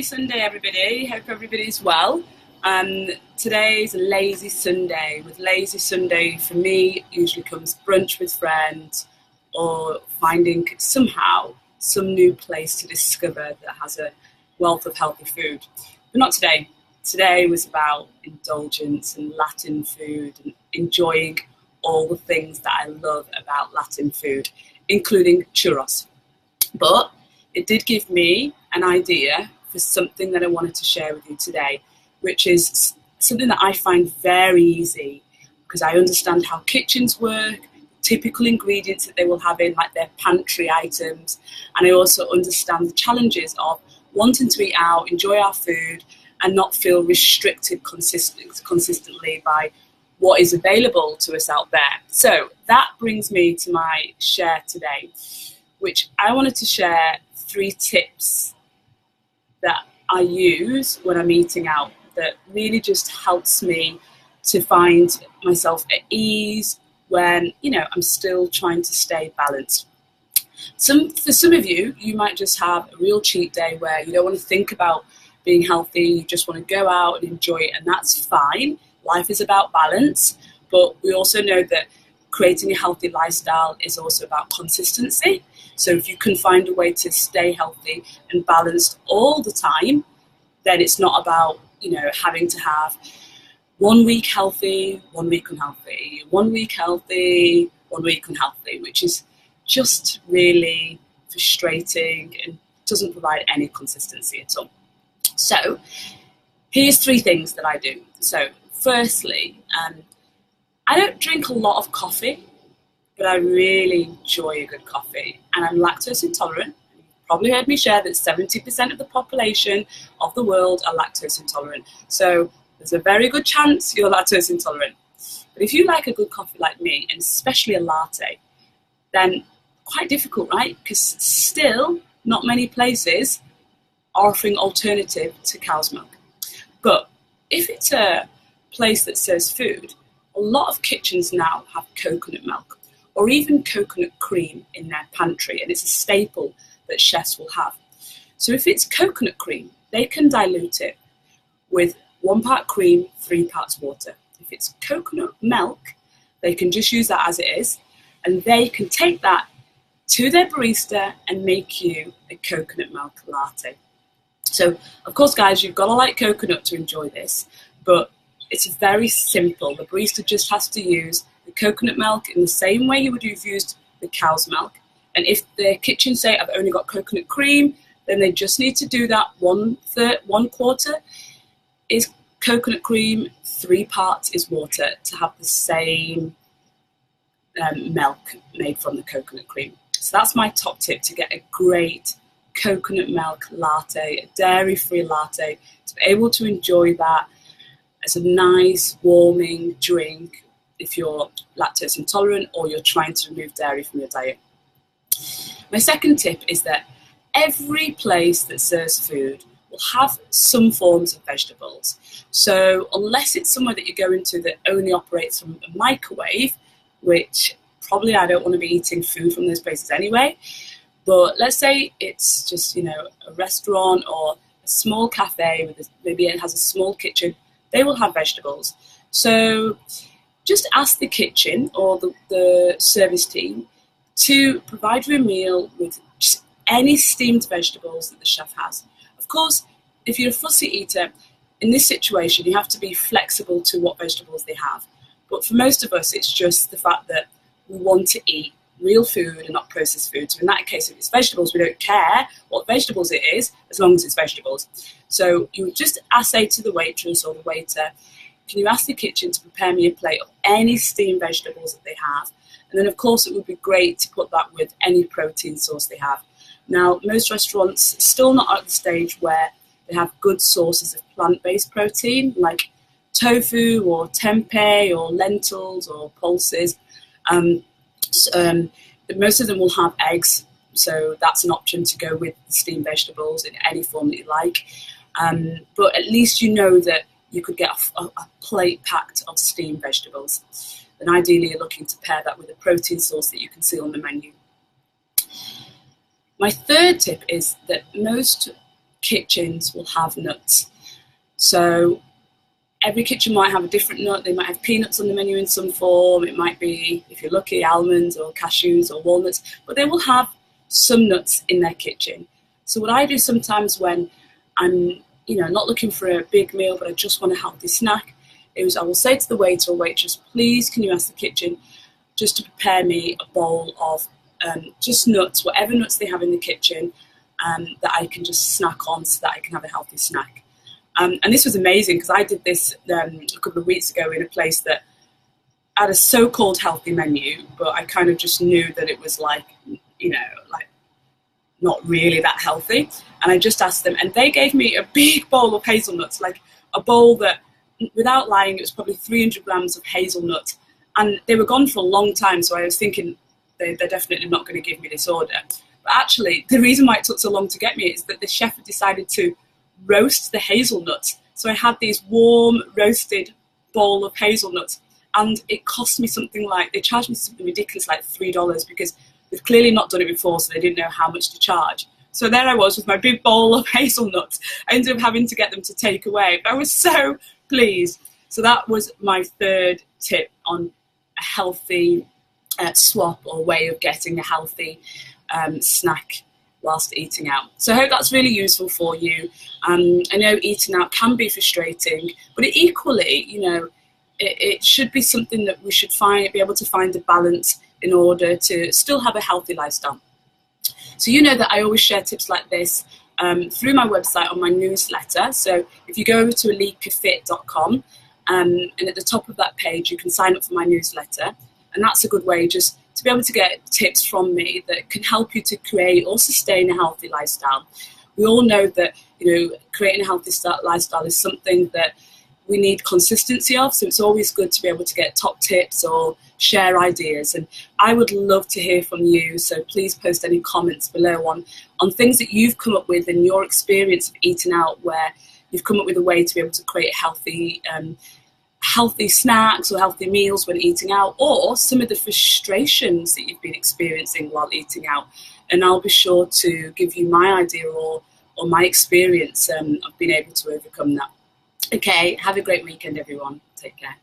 Sunday, everybody. Hope everybody's well. Today's a lazy Sunday. With lazy Sunday, for me, usually comes brunch with friends or finding somehow some new place to discover that has a wealth of healthy food. But not today. Today was about indulgence and Latin food and enjoying all the things that I love about Latin food, including churros. But it did give me an idea for something that I wanted to share with you today, which is something that I find very easy because I understand how kitchens work, typical ingredients that they will have in like their pantry items, and I also understand the challenges of wanting to eat out, enjoy our food, and not feel restricted consistently by what is available to us out there. So that brings me to my share today, which I wanted to share 3 tips that I use when I'm eating out that really just helps me to find myself at ease when, I'm still trying to stay balanced. For some of you, you might just have a real cheat day where you don't want to think about being healthy, you just want to go out and enjoy it, and that's fine. Life is about balance, but we also know that creating a healthy lifestyle is also about consistency. So if you can find a way to stay healthy and balanced all the time, then it's not about, having to have 1 week healthy, 1 week unhealthy, 1 week healthy, 1 week unhealthy, which is just really frustrating and doesn't provide any consistency at all. So here's 3 things that I do. So firstly, I don't drink a lot of coffee, but I really enjoy a good coffee, and I'm lactose intolerant. You've probably heard me share that 70% of the population of the world are lactose intolerant. So there's a very good chance you're lactose intolerant. But if you like a good coffee like me, and especially a latte, then quite difficult, right? Because still not many places are offering alternative to cow's milk. But if it's a place that serves food, a lot of kitchens now have coconut milk or even coconut cream in their pantry, and it's a staple that chefs will have. So if it's coconut cream, they can dilute it with 1 part cream, 3 parts water. If it's coconut milk, they can just use that as it is, and they can take that to their barista and make you a coconut milk latte. So, of course, guys, you've got to like coconut to enjoy this, but it's very simple. The barista just has to use the coconut milk in the same way you would have used the cow's milk. And if the kitchen say, I've only got coconut cream, then they just need to do that 1/4 is coconut cream, 3 parts is water to have the same milk made from the coconut cream. So that's my top tip to get a great coconut milk latte, a dairy-free latte, to be able to enjoy that as a nice warming drink if you're lactose intolerant or you're trying to remove dairy from your diet. My second tip is that every place that serves food will have some forms of vegetables. So unless it's somewhere that you go into that only operates from a microwave, which probably I don't want to be eating food from those places anyway, but let's say it's just, a restaurant or a small cafe with maybe it has a small kitchen, they will have vegetables. So just ask the kitchen or the service team to provide you a meal with just any steamed vegetables that the chef has. Of course, if you're a fussy eater, in this situation, you have to be flexible to what vegetables they have. But for most of us, it's just the fact that we want to eat real food and not processed food. So in that case, if it's vegetables, we don't care what vegetables it is, as long as it's vegetables. So you would just say to the waitress or the waiter, can you ask the kitchen to prepare me a plate of any steamed vegetables that they have? And then, of course, it would be great to put that with any protein source they have. Now, most restaurants are still not at the stage where they have good sources of plant-based protein, like tofu or tempeh or lentils or pulses. Most of them will have eggs, so that's an option to go with the steamed vegetables in any form that you like. But at least you know that you could get a plate packed of steamed vegetables. Then ideally you're looking to pair that with a protein source that you can see on the menu. My third tip is that most kitchens will have nuts. So every kitchen might have a different nut. They might have peanuts on the menu in some form. It might be, if you're lucky, almonds or cashews or walnuts, but they will have some nuts in their kitchen. So what I do sometimes when I'm, not looking for a big meal, but I just want a healthy snack, is I will say to the waiter or waitress, please can you ask the kitchen just to prepare me a bowl of just nuts, whatever nuts they have in the kitchen, that I can just snack on so that I can have a healthy snack. And this was amazing because I did this a couple of weeks ago in a place that had a so-called healthy menu, but I kind of just knew that it was like not really that healthy. And I just asked them, and they gave me a big bowl of hazelnuts, like a bowl that, without lying, it was probably 300 grams of hazelnut. And they were gone for a long time, so I was thinking they're definitely not going to give me this order. But actually, the reason why it took so long to get me is that the chef had decided to roast the hazelnuts. So I had these warm, roasted bowl of hazelnuts, and it cost me something like, they charged me something ridiculous like $3 because they've clearly not done it before, so they didn't know how much to charge. So there I was with my big bowl of hazelnuts. I ended up having to get them to take away, but I was so pleased. So that was my third tip on a healthy swap or way of getting a healthy snack whilst eating out. So I hope that's really useful for you. I know eating out can be frustrating, but equally, it should be something that we should be able to find a balance in order to still have a healthy lifestyle. So that I always share tips like this through my website on my newsletter. So if you go over to 𝐓𝐫𝐿𝐼𝐵.com, and at the top of that page you can sign up for my newsletter, and that's a good way just to be able to get tips from me that can help you to create or sustain a healthy lifestyle. We all know that creating a healthy lifestyle is something that we need consistency of, so it's always good to be able to get top tips or share ideas. And I would love to hear from you, so please post any comments below on things that you've come up with in your experience of eating out, where you've come up with a way to be able to create healthy snacks or healthy meals when eating out, or some of the frustrations that you've been experiencing while eating out. And I'll be sure to give you my idea or my experience of being able to overcome that. Okay, have a great weekend, everyone. Take care.